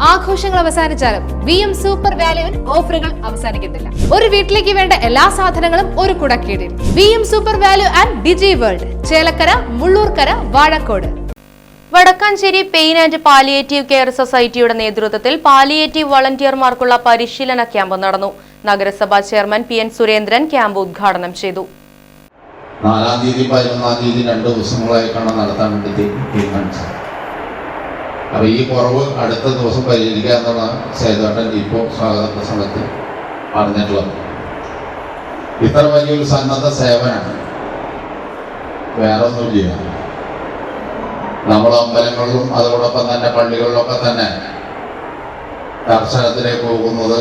ആഘോഷങ്ങൾ അവസാനിച്ചാലും VM super വാല്യുവിൽ ഓഫറുകൾ അവസാനിക്കുന്നില്ല. ഒരു വീട്ടിലേക്ക് വേണ്ട എല്ലാ സാധനങ്ങളും ഒരു കുടക്കീഴിൽ. VM super value and digi world, Chelakkara, Mullurkara, Vazhakkode. Vadakkanchery pain and palliative care സൊസൈറ്റിയുടെ നേതൃത്വത്തിൽ പാലിയേറ്റീവ് വളണ്ടിയർമാർക്കുള്ള പരിശീലന ക്യാമ്പ് നടന്നു. നഗരസഭാ ചെയർമാൻ PN സുരേന്ദ്രൻ ക്യാമ്പ് ഉദ്ഘാടനം ചെയ്തു. 4-ാം തീയതി 11-ാം തീയതി 2 ദിവസങ്ങളായിട്ടാണ് നടത്താൻ വേണ്ടി തീരുമാനിച്ചത്. അപ്പോൾ ഈ കുറവ് അടുത്ത ദിവസം പരിഹരിക്കുക എന്നുള്ള സേതുവേട്ടൻ ഇപ്പോൾ സ്വാഗത പ്രസംഗത്തിൽ പറഞ്ഞിട്ടുള്ളത്. ഇത്ര വലിയൊരു സന്നദ്ധ സേവനമാണ്, വേറെ ഒന്നുമില്ല. നമ്മൾ അമ്പലങ്ങളിലും അതോടൊപ്പം തന്നെ പള്ളികളിലൊക്കെ തന്നെ ദർശനത്തിലേക്ക് പോകുന്നത്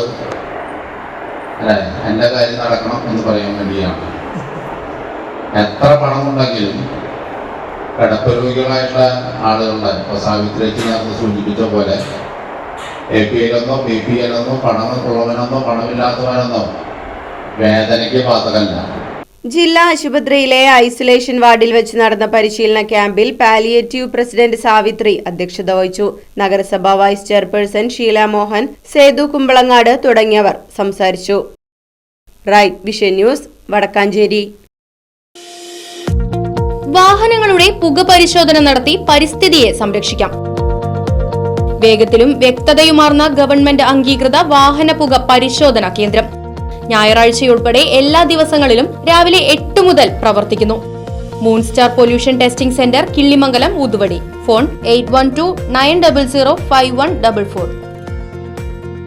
അല്ലേ, എൻ്റെ കാര്യം നടക്കണം എന്ന് പറയാൻ വേണ്ടിയാണ്. എത്ര പണമുണ്ടെങ്കിലും കിടപ്പ് രോഗികളായിട്ടുള്ള ആളുകളുടെ, ഇപ്പോൾ സാവിത്രിക്ക് നേരത്തെ സൂചിപ്പിച്ച പോലെ APL-എന്നോ BPL-എന്നോ പണമുള്ളവനെന്നോ പണമില്ലാത്തവനെന്നോ വേദനയ്ക്ക് ബാധകമല്ല. ജില്ലാ ആശുപത്രിയിലെ ഐസൊലേഷൻ വാർഡിൽ വെച്ച് നടന്ന പരിശീലന ക്യാമ്പിൽ പാലിയേറ്റീവ് പ്രസിഡന്റ് സാവിത്രി അധ്യക്ഷത വഹിച്ചു. നഗരസഭാ വൈസ് ചെയർപേഴ്സൺ ഷീല മോഹൻ, സേതു കുമ്പളങ്ങാട് തുടങ്ങിയവർ സംസാരിച്ചു. Right vision news, Vadakkanchery. വാഹനങ്ങളുടെ പുക പരിശോധന നടത്തി പരിസ്ഥിതിയെ സംരക്ഷിക്കാം. വേഗത്തിലും വ്യക്തതയുമാർന്ന ഗവൺമെന്റ് അംഗീകൃത വാഹന പുക പരിശോധനാ കേന്ദ്രം ഞായറാഴ്ചയുൾപ്പെടെ എല്ലാ ദിവസങ്ങളിലും രാവിലെ 8 മുതൽ പ്രവർത്തിക്കുന്നു. Moonstar pollution testing centre, Killimangalam, Oothuvadi. Phone 8129005144.